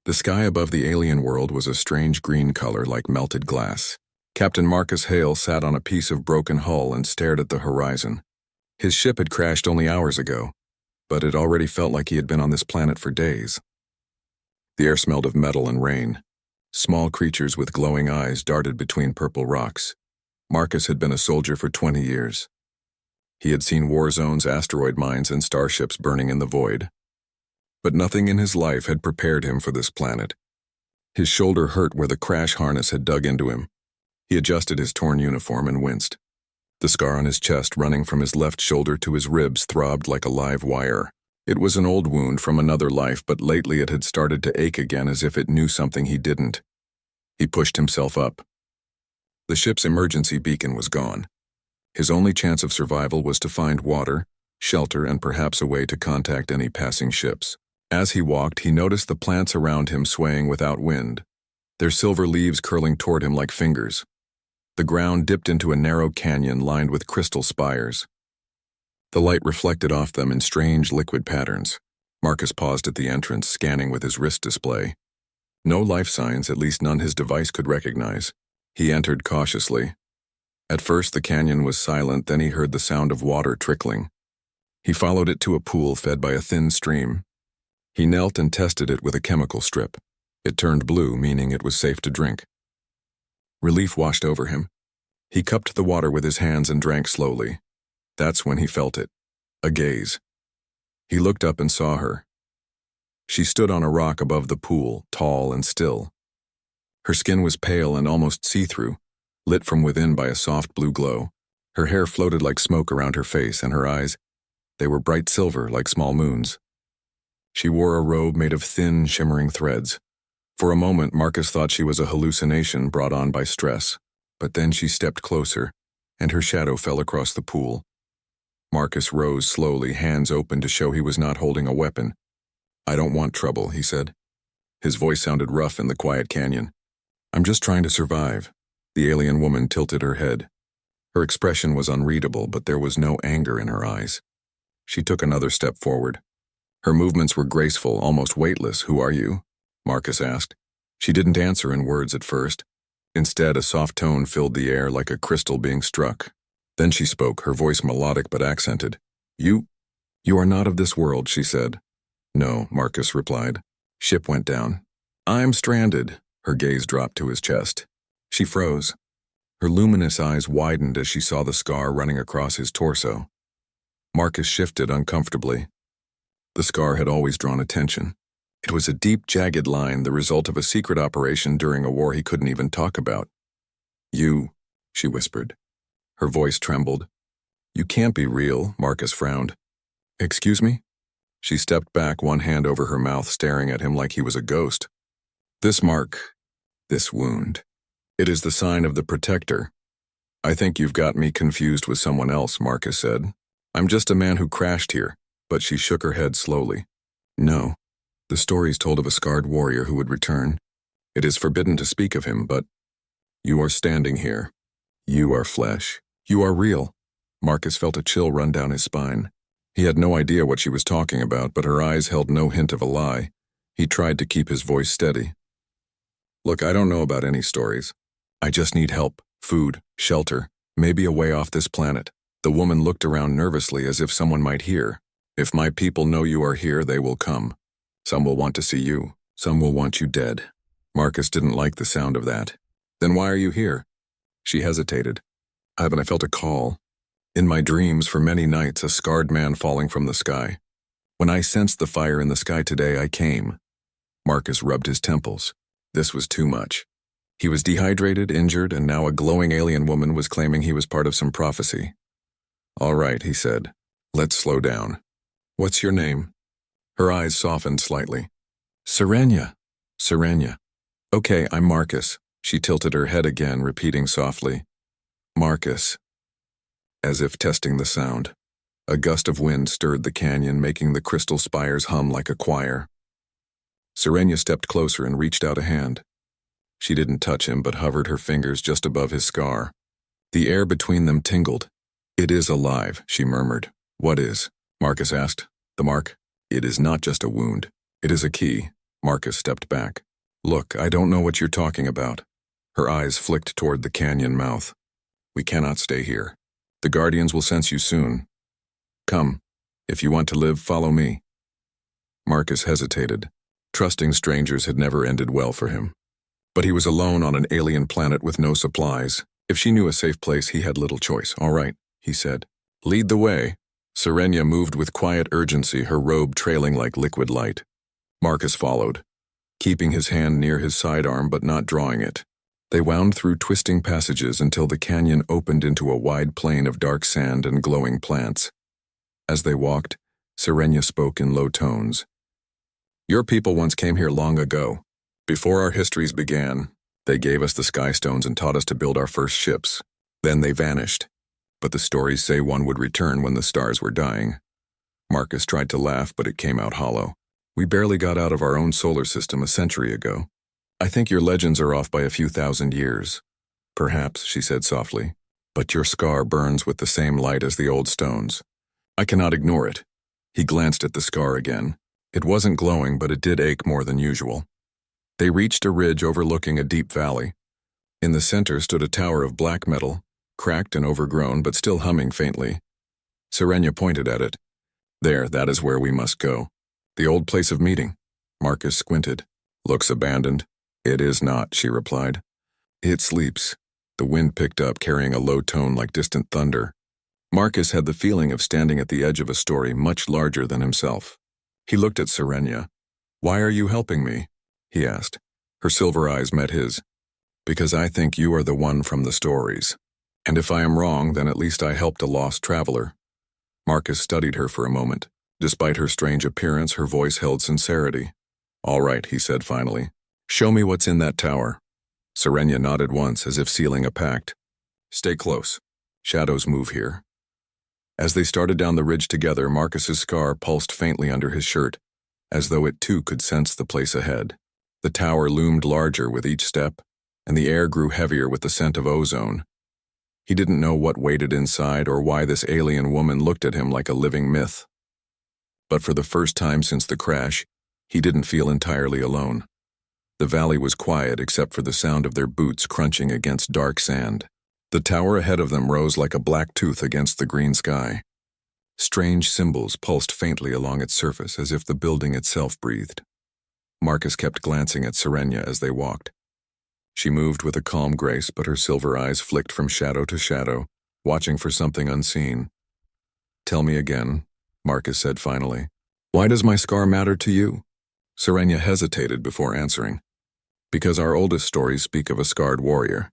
The sky above the alien world was a strange green color like melted glass. Captain Marcus Hale sat on a piece of broken hull and stared at the horizon. His ship had crashed only hours ago, but it already felt like he had been on this planet for days. The air smelled of metal and rain. Small creatures with glowing eyes darted between purple rocks. Marcus had been a soldier for 20 years. He had seen war zones, asteroid mines, and starships burning in the void. But nothing in his life had prepared him for this planet. His shoulder hurt where the crash harness had dug into him. He adjusted his torn uniform and winced. The scar on his chest running from his left shoulder to his ribs throbbed like a live wire. It was an old wound from another life, but lately it had started to ache again as if it knew something he didn't. He pushed himself up. The ship's emergency beacon was gone. His only chance of survival was to find water, shelter, and perhaps a way to contact any passing ships. As he walked, he noticed the plants around him swaying without wind, their silver leaves curling toward him like fingers. The ground dipped into a narrow canyon lined with crystal spires. The light reflected off them in strange liquid patterns. Marcus paused at the entrance, scanning with his wrist display. No life signs, at least none his device could recognize. He entered cautiously. At first the canyon was silent, then he heard the sound of water trickling. He followed it to a pool fed by a thin stream. He knelt and tested it with a chemical strip. It turned blue, meaning it was safe to drink. Relief washed over him. He cupped the water with his hands and drank slowly. That's when he felt it. A gaze. He looked up and saw her. She stood on a rock above the pool, tall and still. Her skin was pale and almost see-through, lit from within by a soft blue glow. Her hair floated like smoke around her face, and her eyes, they were bright silver like small moons. She wore a robe made of thin, shimmering threads. For a moment, Marcus thought she was a hallucination brought on by stress, but then she stepped closer, and her shadow fell across the pool. Marcus rose slowly, hands open to show he was not holding a weapon. "I don't want trouble," he said. His voice sounded rough in the quiet canyon. "I'm just trying to survive." The alien woman tilted her head. Her expression was unreadable, but there was no anger in her eyes. She took another step forward. Her movements were graceful, almost weightless. "Who are you?" Marcus asked. She didn't answer in words at first. Instead, a soft tone filled the air like a crystal being struck. Then she spoke, her voice melodic but accented. You are not of this world," she said. "No," Marcus replied. "Ship went down. I'm stranded." Her gaze dropped to his chest. She froze. Her luminous eyes widened as she saw the scar running across his torso. Marcus shifted uncomfortably. The scar had always drawn attention. It was a deep, jagged line, the result of a secret operation during a war he couldn't even talk about. "You," she whispered. Her voice trembled. "You can't be real," Marcus frowned. "Excuse me?" She stepped back, one hand over her mouth, staring at him like he was a ghost. "This mark, this wound, it is the sign of the Protector." "I think you've got me confused with someone else," Marcus said. "I'm just a man who crashed here," but she shook her head slowly. "No. The stories told of a scarred warrior who would return. It is forbidden to speak of him, but you are standing here. You are flesh. You are real." Marcus felt a chill run down his spine. He had no idea what she was talking about, but her eyes held no hint of a lie. He tried to keep his voice steady. "Look, I don't know about any stories. I just need help, food, shelter, maybe a way off this planet." The woman looked around nervously as if someone might hear. "If my people know you are here, they will come. Some will want to see you. Some will want you dead." Marcus didn't like the sound of that. "Then why are you here?" She hesitated. "Haven't I felt a call? In my dreams for many nights, a scarred man falling from the sky. When I sensed the fire in the sky today, I came." Marcus rubbed his temples. This was too much. He was dehydrated, injured, and now a glowing alien woman was claiming he was part of some prophecy. "All right," he said. "Let's slow down. What's your name?" Her eyes softened slightly. "Serenia. Serenia. Okay, I'm Marcus." She tilted her head again, repeating softly. "Marcus." As if testing the sound. A gust of wind stirred the canyon, making the crystal spires hum like a choir. Serenia stepped closer and reached out a hand. She didn't touch him, but hovered her fingers just above his scar. The air between them tingled. "It is alive," she murmured. "What is?" Marcus asked. "The mark. It is not just a wound. It is a key." Marcus stepped back. Look, I don't know what you're talking about. Her eyes flicked toward the canyon mouth. We cannot stay here. The Guardians will sense you soon. Come. If you want to live, follow me. Marcus hesitated. Trusting strangers had never ended well for him. But he was alone on an alien planet with no supplies. If she knew a safe place, he had little choice. All right, he said. Lead the way. Serenia moved with quiet urgency, her robe trailing like liquid light. Marcus followed, keeping his hand near his sidearm but not drawing it. They wound through twisting passages until the canyon opened into a wide plain of dark sand and glowing plants. As they walked, Serenia spoke in low tones. Your people once came here long ago. Before our histories began, they gave us the sky stones and taught us to build our first ships. Then they vanished. But the stories say one would return when the stars were dying. Marcus tried to laugh, but it came out hollow. We barely got out of our own solar system a century ago. I think your legends are off by a few thousand years. Perhaps, she said softly, but your scar burns with the same light as the old stones. I cannot ignore it. He glanced at the scar again. It wasn't glowing, but it did ache more than usual. They reached a ridge overlooking a deep valley. In the center stood a tower of black metal, cracked and overgrown but still humming faintly. Serenia pointed at it. There, that is where we must go. The old place of meeting. Marcus squinted. Looks abandoned. It is not, she replied. It sleeps. The wind picked up, carrying a low tone like distant thunder. Marcus had the feeling of standing at the edge of a story much larger than himself. He looked at Serenia. Why are you helping me? He asked. Her silver eyes met his. Because I think you are the one from the stories. And if I am wrong, then at least I helped a lost traveler. Marcus studied her for a moment. Despite her strange appearance, her voice held sincerity. All right, he said finally. Show me what's in that tower. Serenia nodded once, as if sealing a pact. Stay close. Shadows move here. As they started down the ridge together, Marcus's scar pulsed faintly under his shirt, as though it too could sense the place ahead. The tower loomed larger with each step, and the air grew heavier with the scent of ozone. He didn't know what waited inside or why this alien woman looked at him like a living myth. But for the first time since the crash, he didn't feel entirely alone. The valley was quiet except for the sound of their boots crunching against dark sand. The tower ahead of them rose like a black tooth against the green sky. Strange symbols pulsed faintly along its surface as if the building itself breathed. Marcus kept glancing at Serenia as they walked. She moved with a calm grace, but her silver eyes flicked from shadow to shadow, watching for something unseen. Tell me again, Marcus said finally. Why does my scar matter to you? Serenia hesitated before answering. Because our oldest stories speak of a scarred warrior.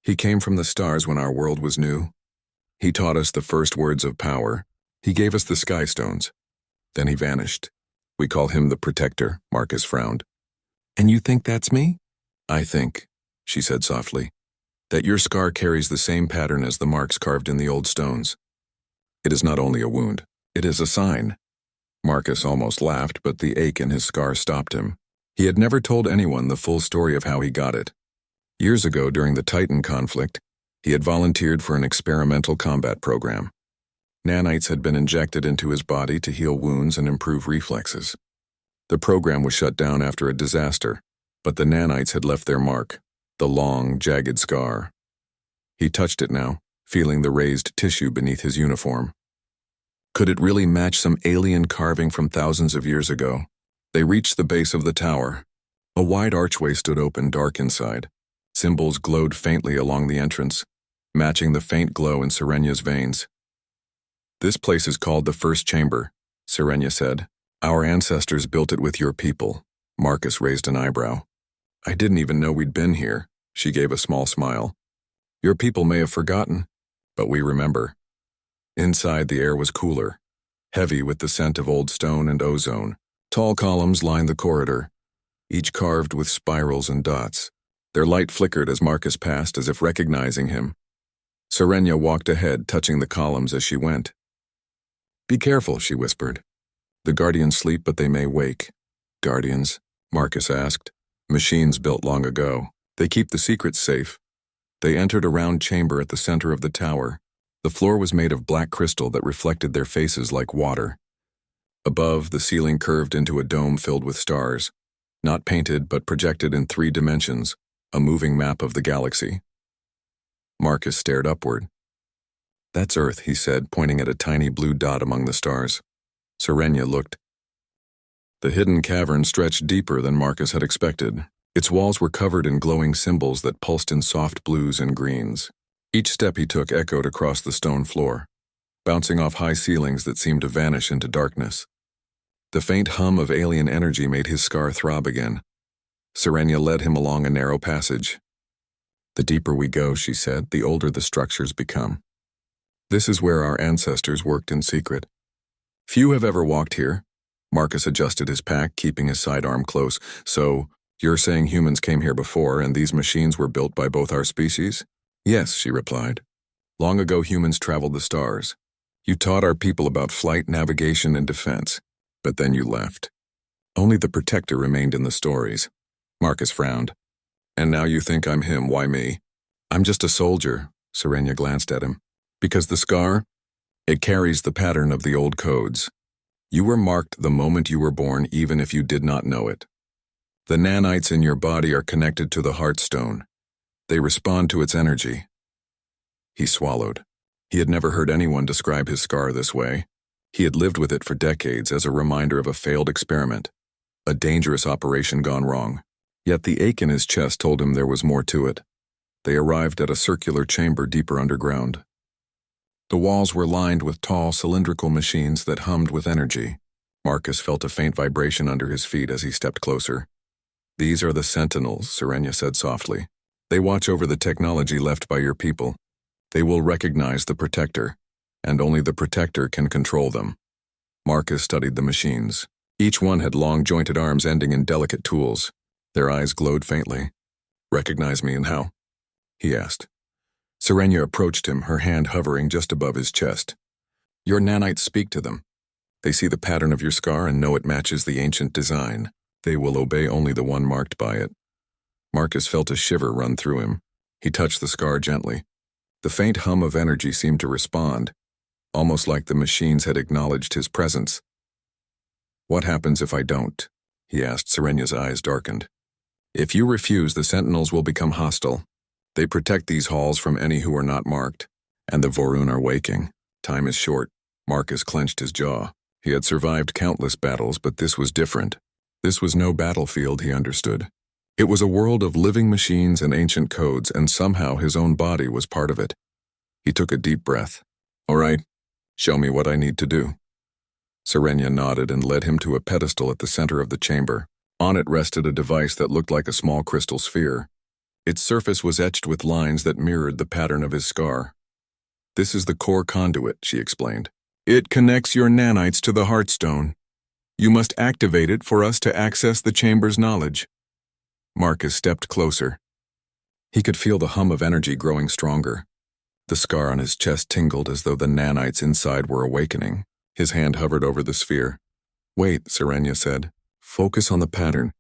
He came from the stars when our world was new. He taught us the first words of power. He gave us the sky stones. Then he vanished. We call him the Protector, Marcus frowned. And you think that's me? I think, she said softly, that your scar carries the same pattern as the marks carved in the old stones. It is not only a wound, it is a sign. Marcus almost laughed, but the ache in his scar stopped him. He had never told anyone the full story of how he got it. Years ago, during the Titan conflict, he had volunteered for an experimental combat program. Nanites had been injected into his body to heal wounds and improve reflexes. The program was shut down after a disaster, but the nanites had left their mark, the long, jagged scar. He touched it now, feeling the raised tissue beneath his uniform. Could it really match some alien carving from thousands of years ago? They reached the base of the tower. A wide archway stood open, dark inside. Symbols glowed faintly along the entrance, matching the faint glow in Serenia's veins. This place is called the First Chamber, Serenia said. Our ancestors built it with your people. Marcus raised an eyebrow. I didn't even know we'd been here. She gave a small smile. Your people may have forgotten, but we remember. Inside, the air was cooler, heavy with the scent of old stone and ozone. Tall columns lined the corridor, each carved with spirals and dots. Their light flickered as Marcus passed, as if recognizing him. Serenia walked ahead, touching the columns as she went. Be careful, she whispered. The Guardians sleep, but they may wake. Guardians? Marcus asked. Machines built long ago. They keep the secrets safe. They entered a round chamber at the center of the tower. The floor was made of black crystal that reflected their faces like water. Above, the ceiling curved into a dome filled with stars. Not painted, but projected in 3 dimensions, a moving map of the galaxy. Marcus stared upward. "That's Earth," he said, pointing at a tiny blue dot among the stars. Serenia looked. The hidden cavern stretched deeper than Marcus had expected. Its walls were covered in glowing symbols that pulsed in soft blues and greens. Each step he took echoed across the stone floor, bouncing off high ceilings that seemed to vanish into darkness. The faint hum of alien energy made his scar throb again. Serenia led him along a narrow passage. "The deeper we go," she said, "the older the structures become. This is where our ancestors worked in secret. Few have ever walked here." Marcus adjusted his pack, keeping his sidearm close. "So, you're saying humans came here before, and these machines were built by both our species?" "Yes," she replied. "Long ago humans traveled the stars. You taught our people about flight, navigation, and defense. But then you left. Only the Protector remained in the stories." Marcus frowned. "And now you think I'm him, why me?" "I'm just a soldier," Serenia glanced at him. "Because the scar? It carries the pattern of the old codes. You were marked the moment you were born, even if you did not know it. The nanites in your body are connected to the Heartstone. They respond to its energy." He swallowed. He had never heard anyone describe his scar this way. He had lived with it for decades as a reminder of a failed experiment, a dangerous operation gone wrong. Yet the ache in his chest told him there was more to it. They arrived at a circular chamber deeper underground. The walls were lined with tall, cylindrical machines that hummed with energy. Marcus felt a faint vibration under his feet as he stepped closer. "These are the Sentinels," Serenia said softly. "They watch over the technology left by your people. They will recognize the Protector, and only the Protector can control them." Marcus studied the machines. Each one had long jointed arms ending in delicate tools. Their eyes glowed faintly. "Recognize me and how?" he asked. Serenia approached him, her hand hovering just above his chest. "Your nanites speak to them. They see the pattern of your scar and know it matches the ancient design. They will obey only the one marked by it." Marcus felt a shiver run through him. He touched the scar gently. The faint hum of energy seemed to respond, almost like the machines had acknowledged his presence. "What happens if I don't?" he asked. Serenia's eyes darkened. "If you refuse, the Sentinels will become hostile. They protect these halls from any who are not marked, and the Vorun are waking. Time is short." Marcus clenched his jaw. He had survived countless battles, but this was different. This was no battlefield, he understood. It was a world of living machines and ancient codes, and somehow his own body was part of it. He took a deep breath. "All right, show me what I need to do." Serenia nodded and led him to a pedestal at the center of the chamber. On it rested a device that looked like a small crystal sphere. Its surface was etched with lines that mirrored the pattern of his scar. "This is the core conduit," she explained. "It connects your nanites to the Heartstone. You must activate it for us to access the chamber's knowledge." Marcus stepped closer. He could feel the hum of energy growing stronger. The scar on his chest tingled as though the nanites inside were awakening. His hand hovered over the sphere. "Wait," Serenia said. "Focus on the pattern.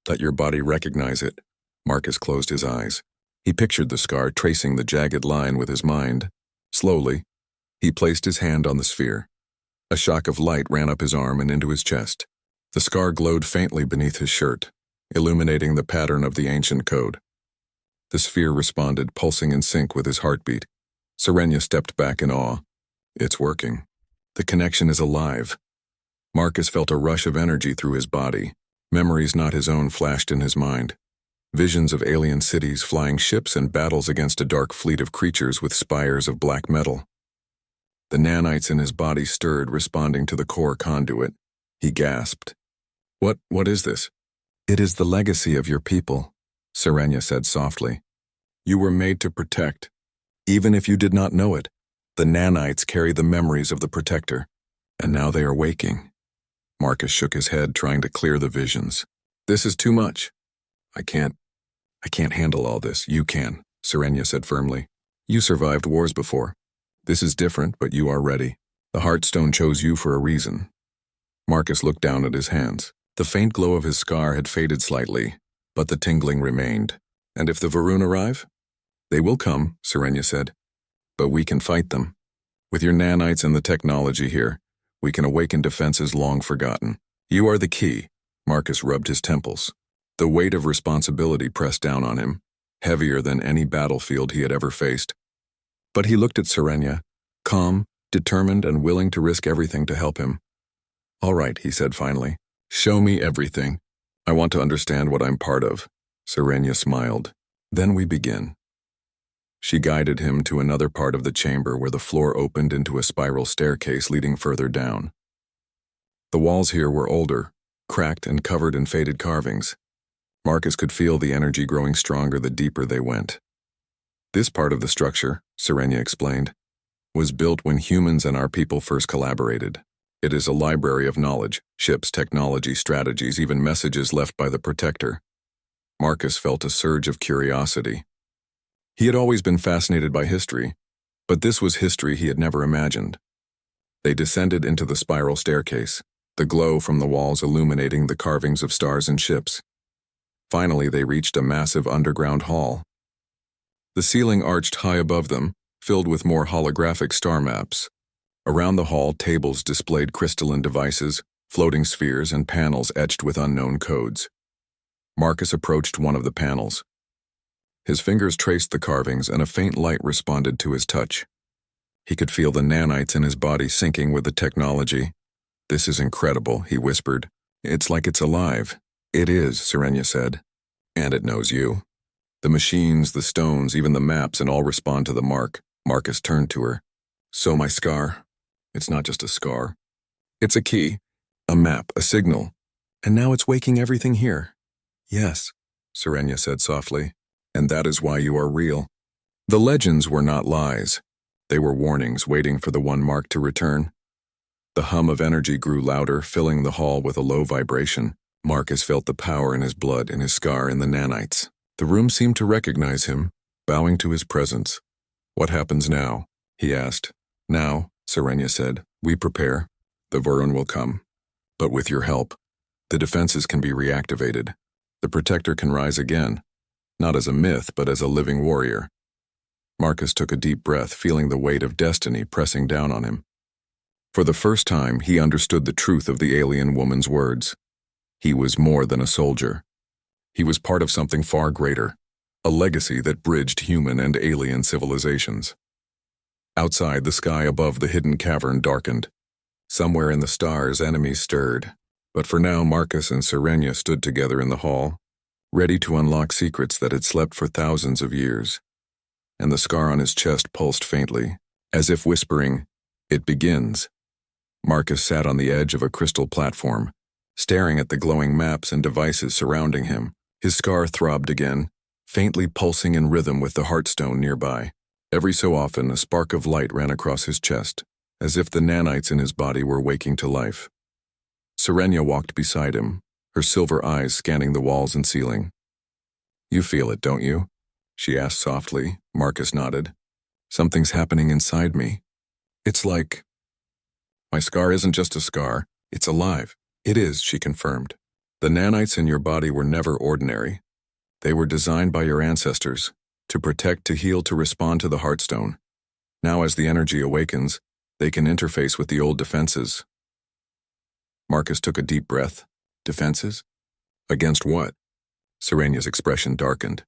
Let your body recognize it." Marcus closed his eyes. He pictured the scar tracing the jagged line with his mind. Slowly, he placed his hand on the sphere. A shock of light ran up his arm and into his chest. The scar glowed faintly beneath his shirt, illuminating the pattern of the ancient code. The sphere responded, pulsing in sync with his heartbeat. Serenia stepped back in awe. "It's working. The connection is alive." Marcus felt a rush of energy through his body. Memories not his own flashed in his mind. Visions of alien cities, flying ships, and battles against a dark fleet of creatures with spires of black metal. The nanites in his body stirred, responding to the core conduit. He gasped. What is this?" "It is the legacy of your people," Serenia said softly. "You were made to protect. Even if you did not know it, the nanites carry the memories of the Protector. And now they are waking." Marcus shook his head, trying to clear the visions. "This is too much. I can't handle all this." "You can," Serenia said firmly. "You survived wars before. This is different, but you are ready. The Heartstone chose you for a reason." Marcus looked down at his hands. The faint glow of his scar had faded slightly, but the tingling remained. "And if the Vorun arrive?" "They will come," Serenia said. "But we can fight them. With your nanites and the technology here, we can awaken defenses long forgotten. You are the key." Marcus rubbed his temples. The weight of responsibility pressed down on him, heavier than any battlefield he had ever faced. But he looked at Serenia, calm, determined, and willing to risk everything to help him. "All right," he said finally. "Show me everything. I want to understand what I'm part of." Serenia smiled. "Then we begin." She guided him to another part of the chamber where the floor opened into a spiral staircase leading further down. The walls here were older, cracked and covered in faded carvings. Marcus could feel the energy growing stronger the deeper they went. "This part of the structure," Serenia explained, "was built when humans and our people first collaborated. It is a library of knowledge, ships, technology, strategies, even messages left by the Protector." Marcus felt a surge of curiosity. He had always been fascinated by history, but this was history he had never imagined. They descended into the spiral staircase, the glow from the walls illuminating the carvings of stars and ships. Finally, they reached a massive underground hall. The ceiling arched high above them, filled with more holographic star maps. Around the hall, tables displayed crystalline devices, floating spheres, and panels etched with unknown codes. Marcus approached one of the panels. His fingers traced the carvings, and a faint light responded to his touch. He could feel the nanites in his body syncing with the technology. "This is incredible," he whispered. "It's like it's alive." "It is," Serenia said. "And it knows you." "The machines, the stones, even the maps, and all respond to the mark." Marcus turned to her. "So my scar, it's not just a scar. It's a key, a map, a signal. And now it's waking everything here." "Yes," Serenia said softly. "And that is why you are real." The legends were not lies. They were warnings waiting for the one mark to return. The hum of energy grew louder, filling the hall with a low vibration. Marcus felt the power in his blood, in his scar, in the nanites. The room seemed to recognize him, bowing to his presence. "What happens now?" he asked. "Now," Serenia said, "we prepare. The Vorun will come. But with your help, the defenses can be reactivated. The Protector can rise again, not as a myth, but as a living warrior." Marcus took a deep breath, feeling the weight of destiny pressing down on him. For the first time, he understood the truth of the alien woman's words. He was more than a soldier. He was part of something far greater, a legacy that bridged human and alien civilizations. Outside, the sky above the hidden cavern darkened. Somewhere in the stars, enemies stirred. But for now, Marcus and Serenia stood together in the hall, ready to unlock secrets that had slept for thousands of years. And the scar on his chest pulsed faintly, as if whispering, "It begins." Marcus sat on the edge of a crystal platform, staring at the glowing maps and devices surrounding him. His scar throbbed again, faintly pulsing in rhythm with the heartstone nearby. Every so often, a spark of light ran across his chest, as if the nanites in his body were waking to life. Serenia walked beside him, her silver eyes scanning the walls and ceiling. "You feel it, don't you?" she asked softly. Marcus nodded. "Something's happening inside me. It's like... My scar isn't just a scar, it's alive." "It is," she confirmed. "The nanites in your body were never ordinary. They were designed by your ancestors, to protect, to heal, to respond to the Heartstone. Now as the energy awakens, they can interface with the old defenses." Marcus took a deep breath. "Defenses? Against what?" Serenia's expression darkened.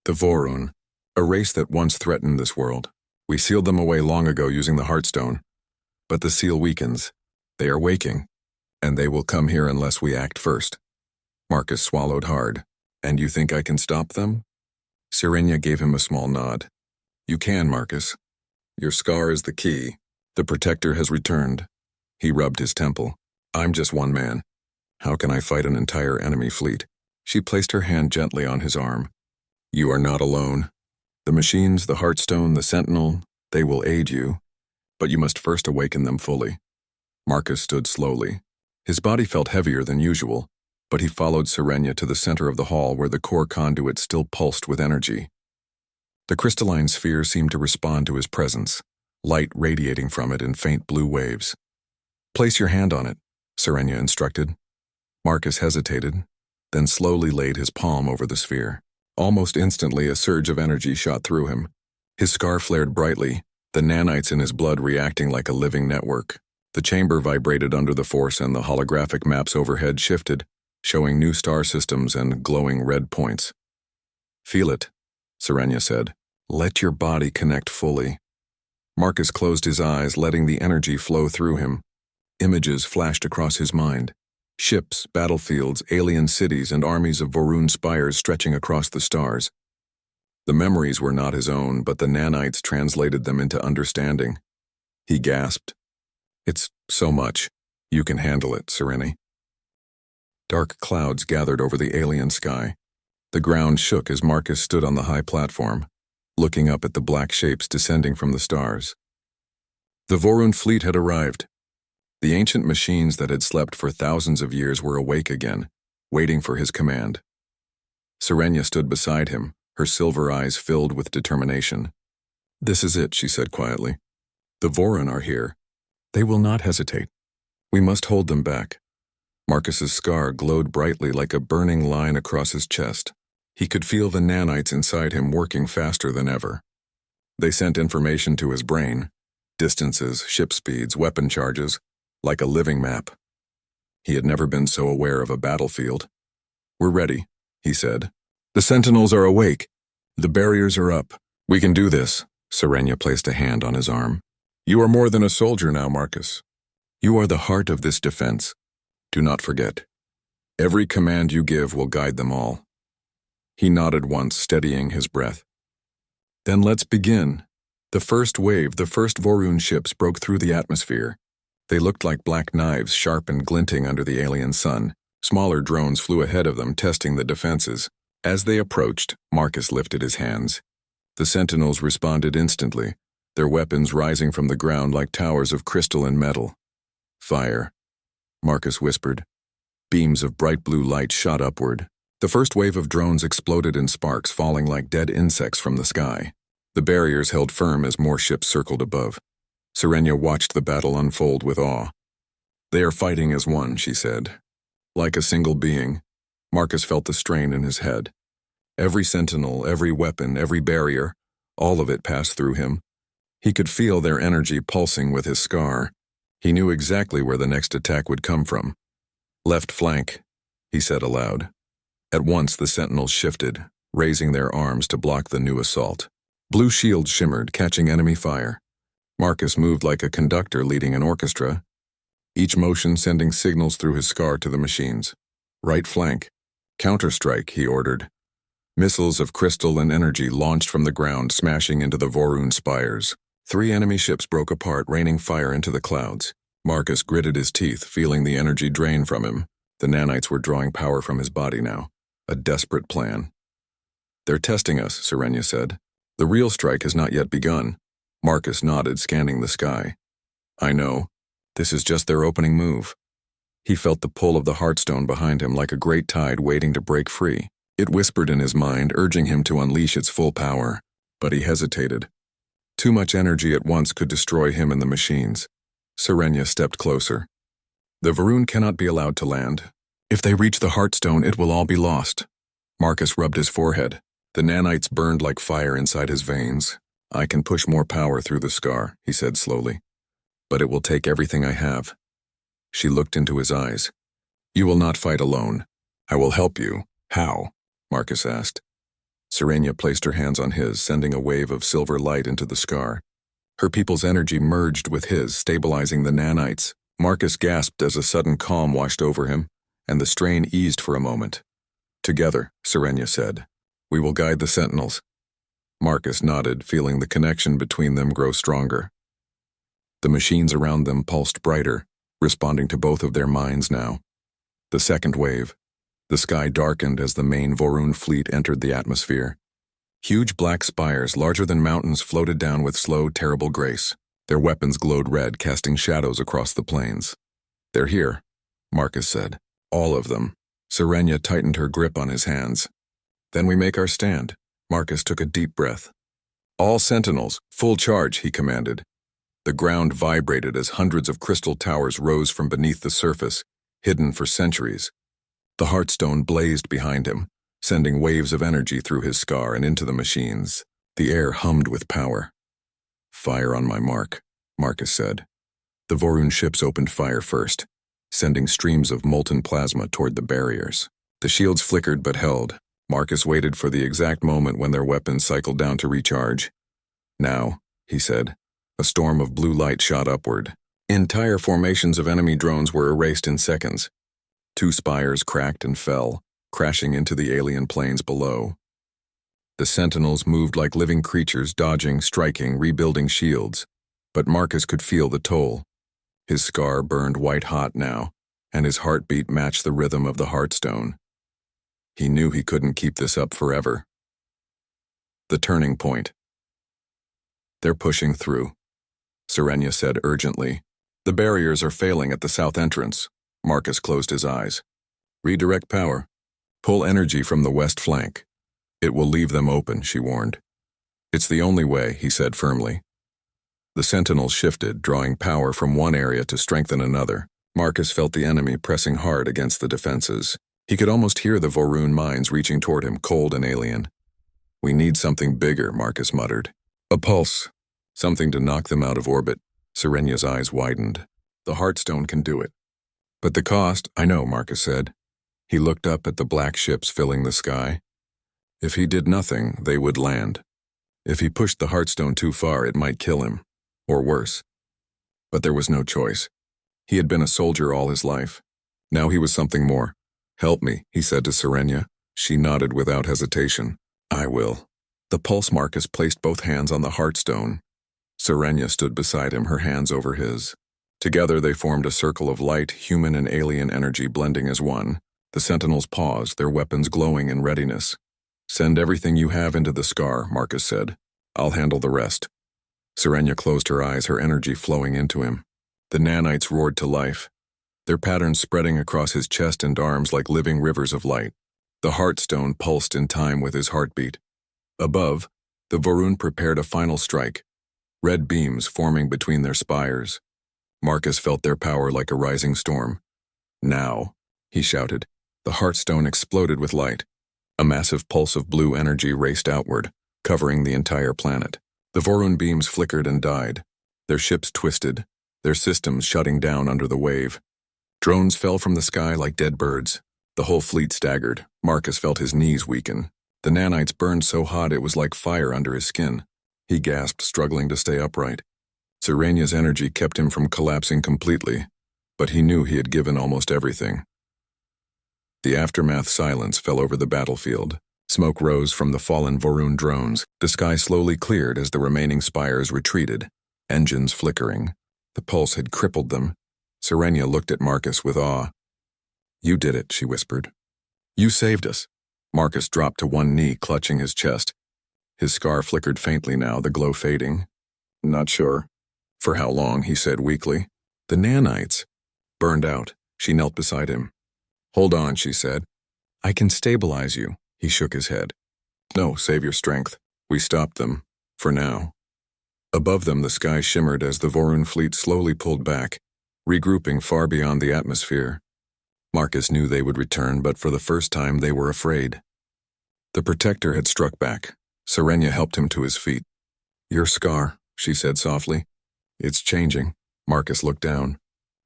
"The Vorun, a race that once threatened this world. We sealed them away long ago using the Heartstone. But the seal weakens. They are waking, and they will come here unless we act first." Marcus swallowed hard. "And you think I can stop them?" Serenia gave him a small nod. "You can, Marcus. Your scar is the key. The Protector has returned." He rubbed his temple. "I'm just one man. How can I fight an entire enemy fleet?" She placed her hand gently on his arm. "You are not alone. The machines, the Heartstone, the Sentinel, they will aid you. But you must first awaken them fully." Marcus stood slowly. His body felt heavier than usual, but he followed Serenia to the center of the hall where the core conduit still pulsed with energy. The crystalline sphere seemed to respond to his presence, light radiating from it in faint blue waves. "Place your hand on it," Serenia instructed. Marcus hesitated, then slowly laid his palm over the sphere. Almost instantly, a surge of energy shot through him. His scar flared brightly, the nanites in his blood reacting like a living network. The chamber vibrated under the force and the holographic maps overhead shifted, showing new star systems and glowing red points. "Feel it," Serenia said. "Let your body connect fully." Marcus closed his eyes, letting the energy flow through him. Images flashed across his mind. Ships, battlefields, alien cities, and armies of Vorun spires stretching across the stars. The memories were not his own, but the nanites translated them into understanding. He gasped. "It's so much. You can handle it, Sereni." Dark clouds gathered over the alien sky. The ground shook as Marcus stood on the high platform, looking up at the black shapes descending from the stars. The Vorun fleet had arrived. The ancient machines that had slept for thousands of years were awake again, waiting for his command. Serenia stood beside him, her silver eyes filled with determination. "This is it," she said quietly. "The Vorun are here. They will not hesitate. We must hold them back." Marcus's scar glowed brightly like a burning line across his chest. He could feel the nanites inside him working faster than ever. They sent information to his brain, distances, ship speeds, weapon charges, like a living map. He had never been so aware of a battlefield. "We're ready," he said. "The sentinels are awake. The barriers are up. We can do this." Serenia placed a hand on his arm. "You are more than a soldier now, Marcus. You are the heart of this defense. Do not forget. Every command you give will guide them all." He nodded once, steadying his breath. "Then let's begin." The first wave, the first Vorun ships broke through the atmosphere. They looked like black knives, sharp and glinting under the alien sun. Smaller drones flew ahead of them, testing the defenses. As they approached, Marcus lifted his hands. The sentinels responded instantly, their weapons rising from the ground like towers of crystal and metal. "Fire," Marcus whispered. Beams of bright blue light shot upward. The first wave of drones exploded in sparks, falling like dead insects from the sky. The barriers held firm as more ships circled above. Serenia watched the battle unfold with awe. "They are fighting as one," she said. Like a single being, Marcus felt the strain in his head. Every sentinel, every weapon, every barrier, all of it passed through him. He could feel their energy pulsing with his scar. He knew exactly where the next attack would come from. "Left flank," he said aloud. At once the sentinels shifted, raising their arms to block the new assault. Blue shields shimmered, catching enemy fire. Marcus moved like a conductor leading an orchestra, each motion sending signals through his scar to the machines. "Right flank. Counterstrike," he ordered. Missiles of crystal and energy launched from the ground, smashing into the Vorun spires. 3 enemy ships broke apart, raining fire into the clouds. Marcus gritted his teeth, feeling the energy drain from him. The nanites were drawing power from his body now. A desperate plan. "They're testing us," Serenia said. "The real strike has not yet begun." Marcus nodded, scanning the sky. "I know. This is just their opening move." He felt the pull of the Heartstone behind him like a great tide waiting to break free. It whispered in his mind, urging him to unleash its full power. But he hesitated. Too much energy at once could destroy him and the machines. Serenia stepped closer. "The Vorun cannot be allowed to land. If they reach the Heartstone, it will all be lost." Marcus rubbed his forehead. The nanites burned like fire inside his veins. "I can push more power through the scar," he said slowly. "But it will take everything I have." She looked into his eyes. "You will not fight alone. I will help you." "How?" Marcus asked. Serenia placed her hands on his, sending a wave of silver light into the scar. Her people's energy merged with his, stabilizing the nanites. Marcus gasped as a sudden calm washed over him, and the strain eased for a moment. "Together," Serenia said, "we will guide the sentinels." Marcus nodded, feeling the connection between them grow stronger. The machines around them pulsed brighter, responding to both of their minds now. The second wave. The sky darkened as the main Vorun fleet entered the atmosphere. Huge black spires, larger than mountains, floated down with slow, terrible grace. Their weapons glowed red, casting shadows across the plains. "They're here," Marcus said. "All of them." Serenia tightened her grip on his hands. "Then we make our stand." Marcus took a deep breath. "All sentinels, full charge," he commanded. The ground vibrated as hundreds of crystal towers rose from beneath the surface, hidden for centuries. The Heartstone blazed behind him, sending waves of energy through his scar and into the machines. The air hummed with power. "Fire on my mark," Marcus said. The Vorun ships opened fire first. sending streams of molten plasma toward the barriers. The shields flickered but held. Marcus waited for the exact moment when their weapons cycled down to recharge. Now, he said. A storm of blue light shot upward. Entire formations of enemy drones were erased in seconds. 2 spires cracked and fell, crashing into the alien planes below. The sentinels moved like living creatures, dodging, striking, rebuilding shields. But Marcus could feel the toll. His scar burned white-hot now, and his heartbeat matched the rhythm of the Heartstone. He knew he couldn't keep this up forever. The turning point. They're pushing through, Serenia said urgently. The barriers are failing at the south entrance. Marcus closed his eyes. Redirect power. Pull energy from the west flank. It will leave them open, she warned. It's the only way, he said firmly. The sentinels shifted, drawing power from one area to strengthen another. Marcus felt the enemy pressing hard against the defenses. He could almost hear the Vorun mines reaching toward him, cold and alien. We need something bigger, Marcus muttered. A pulse. Something to knock them out of orbit. Serenia's eyes widened. The Heartstone can do it. But the cost, I know, Marcus said. He looked up at the black ships filling the sky. If he did nothing, they would land. If he pushed the Heartstone too far, it might kill him. Or worse. But there was no choice. He had been a soldier all his life. Now he was something more. Help me, he said to Serenia. She nodded without hesitation. I will. The pulse Marcus placed both hands on the Heartstone. Serenia stood beside him, her hands over his. Together they formed a circle of light, human and alien energy blending as one. The sentinels paused, their weapons glowing in readiness. Send everything you have into the scar, Marcus said. I'll handle the rest. Serenia closed her eyes, her energy flowing into him. The nanites roared to life, their patterns spreading across his chest and arms like living rivers of light. The Heartstone pulsed in time with his heartbeat. Above, the Vorun prepared a final strike, red beams forming between their spires. Marcus felt their power like a rising storm. Now, he shouted. The Heartstone exploded with light. A massive pulse of blue energy raced outward, covering the entire planet. The Vorun beams flickered and died. Their ships twisted, their systems shutting down under the wave. Drones fell from the sky like dead birds. The whole fleet staggered. Marcus felt his knees weaken. The nanites burned so hot it was like fire under his skin. He gasped, struggling to stay upright. Serenia's energy kept him from collapsing completely, but he knew he had given almost everything. The aftermath silence fell over the battlefield. Smoke rose from the fallen Vorun drones. The sky slowly cleared as the remaining spires retreated, engines flickering. The pulse had crippled them. Serenia looked at Marcus with awe. You did it, she whispered. You saved us. Marcus dropped to one knee, clutching his chest. His scar flickered faintly now, the glow fading. Not sure. For how long, he said weakly. The nanites. Burned out. She knelt beside him. Hold on, she said. I can stabilize you. He shook his head. No, save your strength. We stopped them. For now. Above them the sky shimmered as the Vorun fleet slowly pulled back, regrouping far beyond the atmosphere. Marcus knew they would return, but for the first time they were afraid. The protector had struck back. Serenia helped him to his feet. Your scar, she said softly. It's changing. Marcus looked down.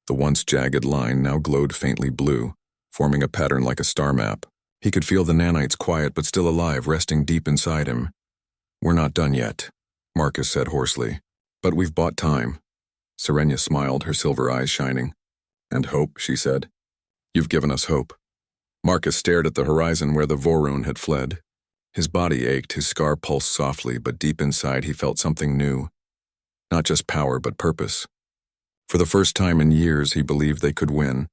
The once jagged line now glowed faintly blue, forming a pattern like a star map. He could feel the nanites quiet but still alive, resting deep inside him. We're not done yet, Marcus said hoarsely. But we've bought time. Serenia smiled, her silver eyes shining. And hope, she said. You've given us hope. Marcus stared at the horizon where the Vorun had fled. His body ached, his scar pulsed softly, but deep inside he felt something new. Not just power, but purpose. For the first time in years, he believed they could win.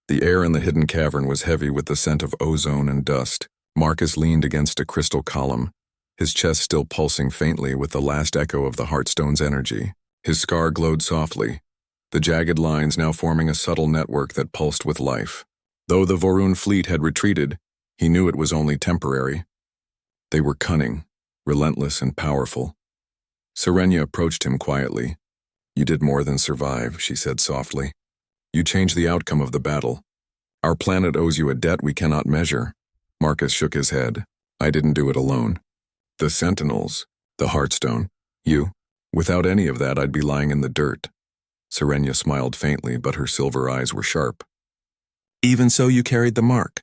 The air in the hidden cavern was heavy with the scent of ozone and dust. Marcus leaned against a crystal column, his chest still pulsing faintly with the last echo of the Heartstone's energy. His scar glowed softly, the jagged lines now forming a subtle network that pulsed with life. Though the Vorun fleet had retreated, he knew it was only temporary. They were cunning, relentless and powerful. Serenia approached him quietly. You did more than survive, she said softly. You changed the outcome of the battle. Our planet owes you a debt we cannot measure. Marcus shook his head. I didn't do it alone. The Sentinels, the Heartstone, you. Without any of that, I'd be lying in the dirt. Serenia smiled faintly, but her silver eyes were sharp. Even so, you carried the mark.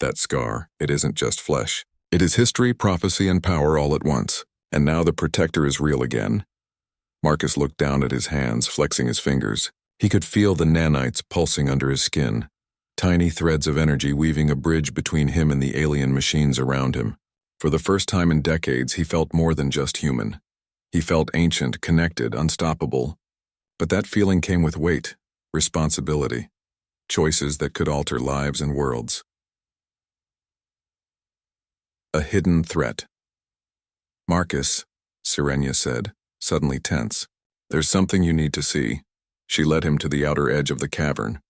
That scar, it isn't just flesh. It is history, prophecy, and power all at once. And now the protector is real again. Marcus looked down at his hands, flexing his fingers. He could feel the nanites pulsing under his skin, tiny threads of energy weaving a bridge between him and the alien machines around him. For the first time in decades, he felt more than just human. He felt ancient, connected, unstoppable. But that feeling came with weight, responsibility, choices that could alter lives and worlds. A hidden threat. Marcus, Serenia said, suddenly tense. There's something you need to see. She led him to the outer edge of the cavern.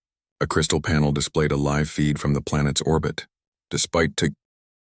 A crystal panel displayed a live feed from the planet's orbit. Despite